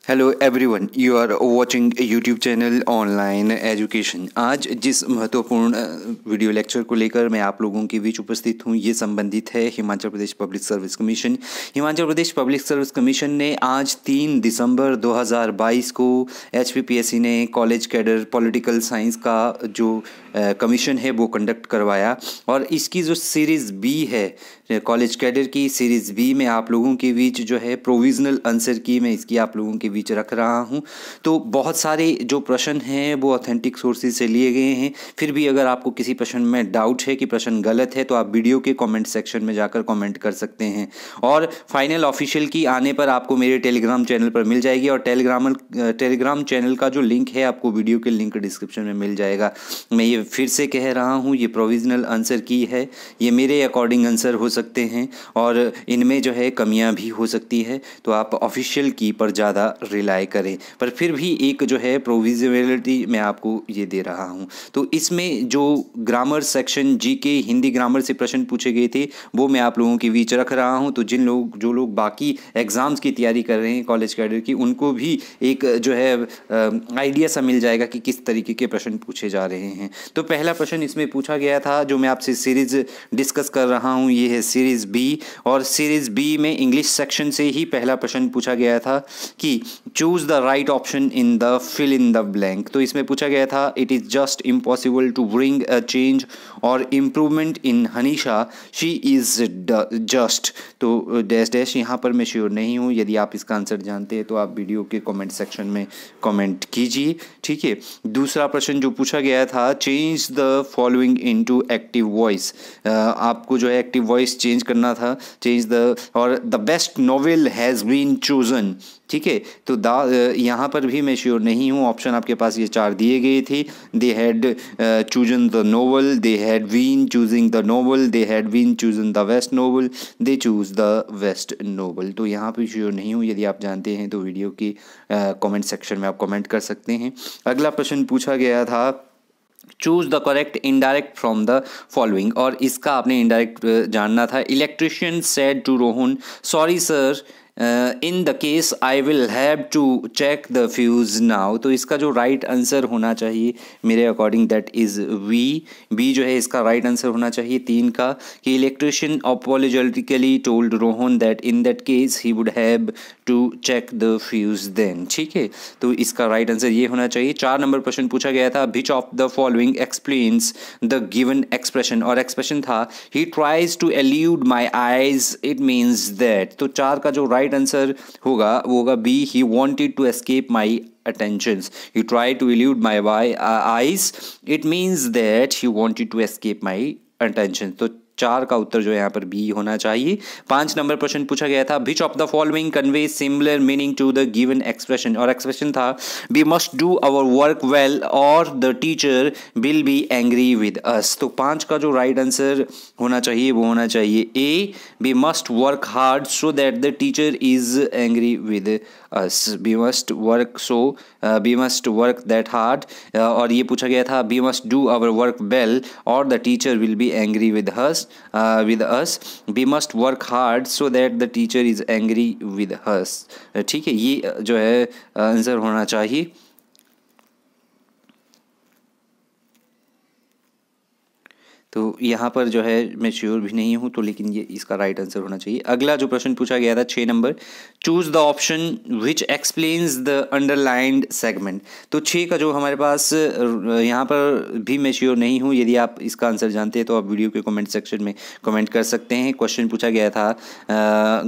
Hello everyone, you are watching YouTube channel online education. आज जिस महत्वपूर्ण वीडियो लेक्चर को लेकर मैं आप लोगों के बीच उपस्थित हूँ, ये संबंधित है Himachal Pradesh public service commission. Himachal Pradesh public service commission ने आज 3 दिसंबर 2022 को HPPSC ने कॉलेज कैडर पॉलिटिकल साइंस का जो कमीशन है वो कंडक्ट करवाया, और इसकी जो सीरीज़ बी है कॉलेज कैडर की, सीरीज़ बी में आप लोगों के बीच जो है प्रोविज़नल आंसर की मैं इसकी आप लोगों के बीच रख रहा हूं। तो बहुत सारे जो प्रश्न हैं वो ऑथेंटिक सोर्सेज से लिए गए हैं। फिर भी अगर आपको किसी प्रश्न में डाउट है कि प्रश्न गलत है तो आप वीडियो के कमेंट सेक्शन में जाकर कमेंट कर सकते हैं, और फाइनल ऑफिशियल की आने पर आपको मेरे टेलीग्राम चैनल पर मिल जाएगी। और टेलीग्राम चैनल का जो लिंक है आपको वीडियो के लिंक डिस्क्रिप्शन में मिल जाएगा। मैं ये फिर से कह रहा हूँ, ये प्रोविजनल आंसर की है, ये मेरे अकॉर्डिंग आंसर हो सकते हैं और इनमें जो है कमियां भी हो सकती है, तो आप ऑफिशियल की पर ज़्यादा रिलाई करें। पर फिर भी एक जो है प्रोविजिबिलिटी मैं आपको ये दे रहा हूँ। तो इसमें जो grammar section GK Hindi grammar से प्रश्न पूछे गए थे वो मैं आप लोगों के बीच रख रहा हूँ। तो जो लोग बाकी एग्ज़ाम्स की तैयारी कर रहे हैं कॉलेज कैडर की, उनको भी एक जो है आइडिया सा मिल जाएगा कि किस तरीके के प्रश्न पूछे जा रहे हैं। तो पहला प्रश्न इसमें पूछा गया था जो मैं आपसे सीरीज़ डिस्कस कर रहा हूँ, ये है सीरीज़ बी। और सीरीज़ बी में इंग्लिश सेक्शन से ही पहला प्रश्न पूछा गया था कि choose the right option in the fill in the blank. तो इसमें पूछा गया था it is just impossible to bring a change or improvement in Hanisha, she is just. तो डैश डैश यहाँ पर मैं श्योर नहीं हूँ। यदि आप इसका आंसर जानते हैं तो आप वीडियो के कमेंट सेक्शन में कमेंट कीजिए, ठीक है। दूसरा प्रश्न जो पूछा गया था, change the following into active voice. आपको जो है एक्टिव वॉइस चेंज करना था, चेंज द, और the best novel has been chosen, ठीक है। तो यहाँ पर भी मैं श्योर नहीं हूँ। ऑप्शन आपके पास ये 4 दिए गए थे। They had chosen the novel, they had been choosing the novel, they had been chosen the best novel, they choose the best novel. तो यहाँ पर श्योर नहीं हूँ। यदि आप जानते हैं तो वीडियो की कमेंट सेक्शन में आप कमेंट कर सकते हैं। अगला प्रश्न पूछा गया था choose the correct indirect from the following, और इसका आपने इनडायरेक्ट जानना था। Electrician said to Rohan, sorry sir, in the case I will have to check the fuse now. तो इसका जो राइट आंसर होना चाहिए मेरे अकॉर्डिंग दैट इज़ बी जो है इसका राइट आंसर होना चाहिए 3 का, कि electrician apologetically told Rohan that in that case he would have to check the fuse then, ठीक है। तो इसका राइट आंसर ये होना चाहिए। 4 नंबर प्रश्न पूछा गया था, which of the following explains the given expression, और एक्सप्रेशन था he tries to elude my eyes, it means that. तो 4 का जो राइट आंसर होगा वो होगा B, he wanted to escape my attentions. He tried to elude my eyes. It means that he wanted to escape my attention. तो 4 का उत्तर जो है यहाँ पर बी होना चाहिए। 5 नंबर प्रश्न पूछा गया था, which of the following convey similar meaning to the given expression, और एक्सप्रेशन था we must do our work well or the teacher will be angry with us. तो 5 का जो राइट आंसर होना चाहिए वो होना चाहिए A, we must work hard so that the teacher is angry with us. We must work we must work that hard, और ये पूछा गया था we must do our work well or the teacher will be angry with us. We must work hard so that the teacher is angry with us, ठीक है। ये जो है आंसर होना चाहिए। तो यहाँ पर जो है मैं श्योर भी नहीं हूँ, तो लेकिन ये इसका राइट आंसर होना चाहिए। अगला जो प्रश्न पूछा गया था 6 number, choose the option which explains the underlined segment. तो 6 का जो हमारे पास यहाँ पर भी मैं श्योर नहीं हूँ। यदि आप इसका आंसर जानते हैं तो आप वीडियो के कमेंट सेक्शन में कमेंट कर सकते हैं। क्वेश्चन पूछा गया था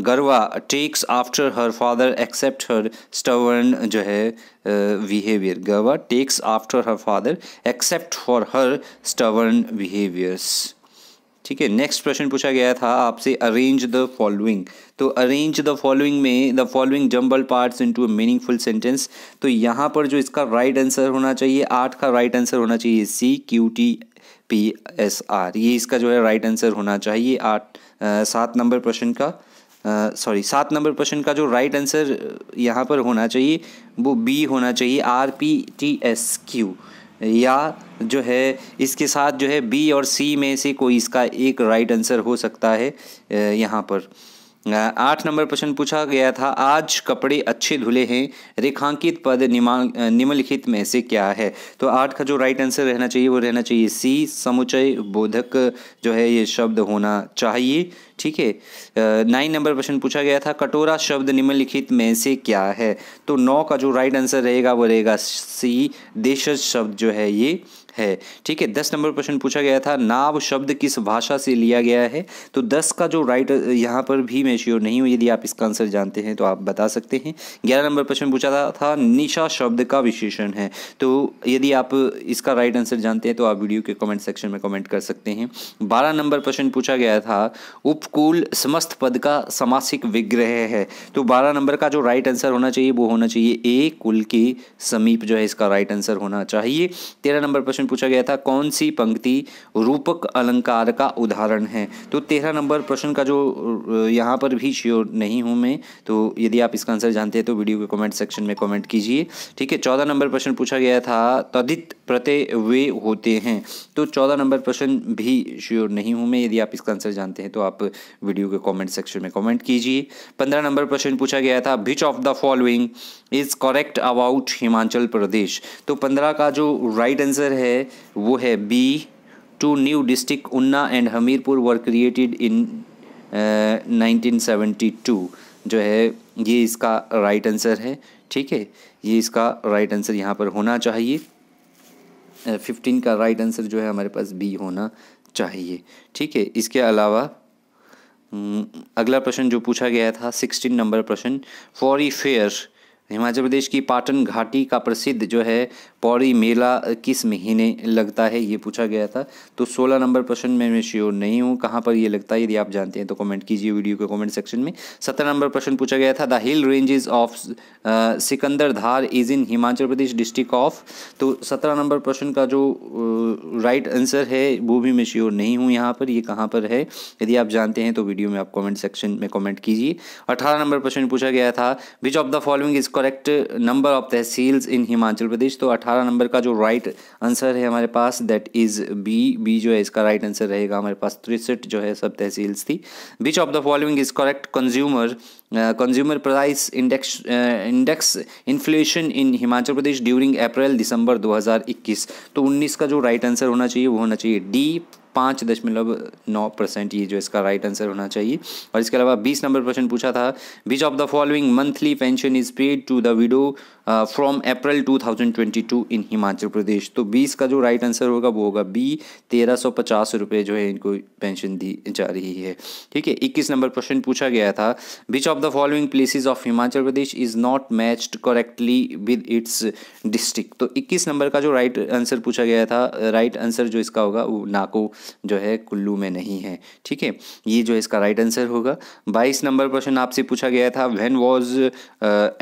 Garva takes after her father except her stubborn जो है behaviour. Garva takes after her father except for her stubborn behaviours, ठीक है। नेक्स्ट प्रश्न पूछा गया था आपसे अरेंज द फॉलोइंग। तो अरेंज द फॉलोइंग में the following jumbled parts into a meaningful sentence. तो यहाँ पर जो इसका राइट आंसर होना चाहिए 8 का राइट आंसर होना चाहिए सी, QTPSR। ये इसका जो है राइट आंसर होना चाहिए 7 नंबर प्रश्न का 7 नंबर प्रश्न का जो राइट आंसर यहाँ पर होना चाहिए वो बी होना चाहिए, RPTSQ, या जो है इसके साथ जो है बी और सी में से कोई इसका एक राइट आंसर हो सकता है यहाँ पर। 8 नंबर प्रश्न पूछा गया था, आज कपड़े अच्छे धुले हैं, रेखांकित पद निम्नलिखित में से क्या है। तो 8 का जो राइट आंसर रहना चाहिए वो रहना चाहिए सी, समुच्चय बोधक जो है ये शब्द होना चाहिए। ठीक है। 9 नंबर प्रश्न पूछा गया था, कटोरा शब्द निम्नलिखित में से क्या है। तो 9 का जो राइट आंसर रहेगा वो रहेगा सी, देशज शब्द जो है ये है। ठीक है। 10 नंबर प्रश्न पूछा गया था, नाव शब्द किस भाषा से लिया गया है। तो 10 का जो राइट यहाँ पर भी मैं श्योर नहीं हूँ, यदि आप इसका आंसर जानते हैं तो आप बता सकते हैं। 11 नंबर प्रश्न पूछा था निशा शब्द का विशेषण है। तो यदि आप इसका राइट आंसर जानते हैं तो आप वीडियो के कमेंट सेक्शन में कमेंट कर सकते हैं। 12 नंबर प्रश्न पूछा गया था, उपकूल समस्त पद का समासिक विग्रह है। तो 12 नंबर का जो राइट आंसर होना चाहिए वो होना चाहिए ए, कुल के समीप जो है इसका राइट आंसर होना चाहिए। 13 नंबर प्रश्न पूछा गया था, कौन सी पंक्ति रूपक अलंकार का उदाहरण है। तो 13 नंबर प्रश्न का जो यहाँ पर भी श्योर नहीं हूँ मैं, तो यदि आप इसका आंसर जानते हैं तो वीडियो के कमेंट सेक्शन में कमेंट कीजिए। ठीक है। 14 नंबर प्रश्न पूछा गया था, तदित प्रत्यय वे होते हैं। तो 14 नंबर प्रश्न भी श्योर नहीं हूँ मैं, यदि आप इसका आंसर जानते हैं तो आप वीडियो के कमेंट सेक्शन में कमेंट कीजिए। 15 नंबर प्रश्न पूछा गया था, which of the following is correct about Himachal Pradesh. तो 15 का जो राइट आंसर है वो है B, 2 new district Una and Hamirpur were created in 1972 जो है ये इसका राइट आंसर है। ठीक है। ये इसका राइट आंसर यहाँ पर होना चाहिए। 15 का राइट आंसर जो है हमारे पास बी होना चाहिए। ठीक है। इसके अलावा अगला प्रश्न जो पूछा गया था 16 नंबर प्रश्न, पौड़ी फेयर, हिमाचल प्रदेश की पाटन घाटी का प्रसिद्ध जो है पौड़ी मेला किस महीने लगता है, ये पूछा गया था। तो 16 नंबर प्रश्न में मैं श्योर नहीं हूँ कहाँ पर ये लगता है, यदि आप जानते हैं तो कमेंट कीजिए वीडियो के कमेंट सेक्शन में। 17 नंबर प्रश्न पूछा गया था, the hill ranges of Sikandar Dhar is in Himachal Pradesh district of. तो 17 नंबर प्रश्न का जो राइट आंसर है वो भी मैं श्योर नहीं हूँ यहाँ पर, ये कहाँ पर है, यदि आप जानते हैं तो वीडियो में आप कमेंट सेक्शन में कमेंट कीजिए। 18 नंबर प्रश्न पूछा गया था, which of the following is correct number of tehsils in Himachal Pradesh. तो 18 नंबर का जो राइट आंसर है हमारे पास दैट इज बी, बी जो है इसका राइट आंसर रहेगा। हमारे पास 63 जो है सब तहसील्स थी। Which of the following is correct consumer price index inflation in Himachal Pradesh during April December 2021। तो 19 का जो राइट आंसर होना चाहिए वो होना चाहिए डी, 5.9% ये जो इसका राइट आंसर होना चाहिए। और इसके अलावा 20 नंबर प्रश्न पूछा था, which of the following monthly pension is paid to the widow from April 2022 in Himachal Pradesh. तो 20 का जो राइट आंसर होगा वो होगा बी, 1350 रुपये जो है इनको पेंशन दी जा रही है। ठीक है। 21 नंबर प्रश्न पूछा गया था, which of the following places of Himachal Pradesh is not matched correctly with its district. तो 21 नंबर का जो राइट आंसर पूछा गया था, राइट आंसर जो इसका होगा वो नाको जो है कुल्लू में नहीं है। ठीक है। ये जो इसका राइट आंसर होगा। 22 नंबर प्रश्न आपसे पूछा गया था, when was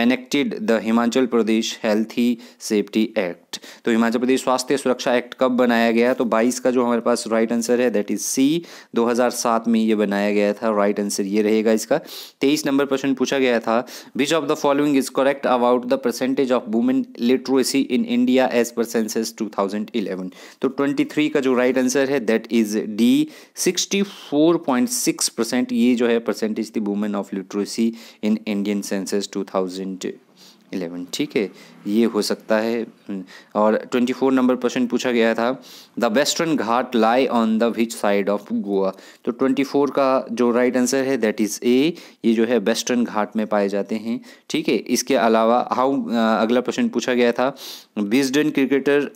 enacted the Himachal Pradesh healthy safety act. तो हिमाचल प्रदेश स्वास्थ्य सुरक्षा एक्ट कब बनाया गया। तो 22 का जो हमारे पास राइट आंसर है दैट इज सी, 2007 में ये बनाया गया था। राइट आंसर ये रहेगा इसका। 23 नंबर प्रश्न पूछा गया था, which of the following is correct about the percentage of women literacy in India as per census 2011। तो 23 का जो राइट आंसर है दैट इज डी, 64.6% ये जो है परसेंटेज थी women of literacy in Indian census 2011। ठीक है। ये हो सकता है। और 24 नंबर प्रश्न पूछा गया था, the western Ghat lie on the which side of Goa. तो 24 का जो राइट आंसर है दैट इज़ ए, ये जो है वेस्टर्न घाट में पाए जाते हैं। ठीक है। इसके अलावा अगला प्रश्न पूछा गया था, विजडन क्रिकेटर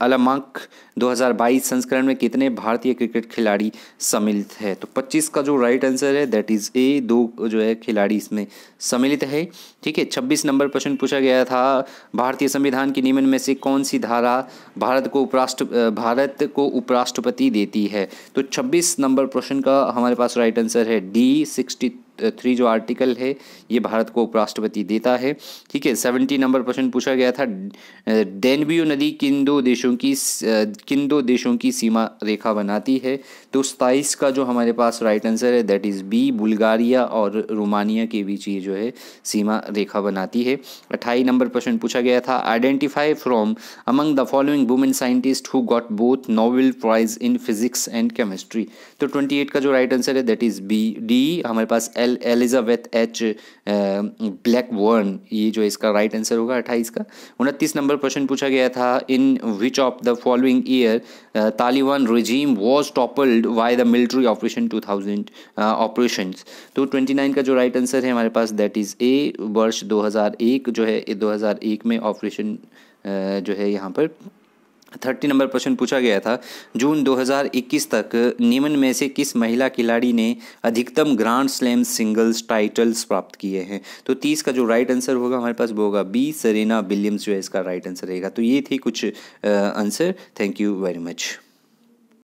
अलमंक 2022 संस्करण में कितने भारतीय क्रिकेट खिलाड़ी सम्मिलित है। तो 25 का जो राइट आंसर है दैट इज़ ए, 2 जो है खिलाड़ी इसमें सम्मिलित है। ठीक है। 26 नंबर प्रश्न पूछा गया था, भारतीय संविधान के नियमन में से कौन सी धारा भारत को उपराष्ट्रपति देती है। तो 26 नंबर प्रश्न का हमारे पास राइट आंसर है डी, 63 जो आर्टिकल है ये भारत को उपराष्ट्रपति देता है। ठीक है। 70 नंबर प्रश्न पूछा गया था, डेनबियो नदी किन दो देशों की सीमा रेखा बनाती है। तो 27 का जो हमारे पास राइट आंसर है दैट इज़ बी, बुल्गारिया और रोमानिया के बीच ये जो है सीमा रेखा बनाती है। 28 नंबर प्रश्न पूछा गया था, identify from among the following women scientist who got both Nobel prize in physics and chemistry. तो 28 का जो राइट आंसर है दैट इज़ बी, डी, हमारे पास एल एलिजाबेथ एच ब्लैकबर्न, ये जो इसका राइट आंसर होगा 28 का। 29 नंबर प्रश्न पूछा गया था, in which of the following year Taliban regime was toppled by the military operation 2000 operations। तो 29 का जो राइट आंसर है हमारे पास दैट इज़ ए, वर्ष 2001 जो है 2001 में ऑपरेशन जो है यहाँ पर। 30 नंबर प्रश्न पूछा गया था, जून 2021 तक निम्न में से किस महिला खिलाड़ी ने अधिकतम ग्रैंड स्लैम सिंगल्स टाइटल्स प्राप्त किए हैं। तो 30 का जो राइट आंसर होगा हमारे पास वो होगा बी, सेरेना विलियम्स जो है इसका राइट आंसर रहेगा। तो ये थी कुछ answer. Thank you very much.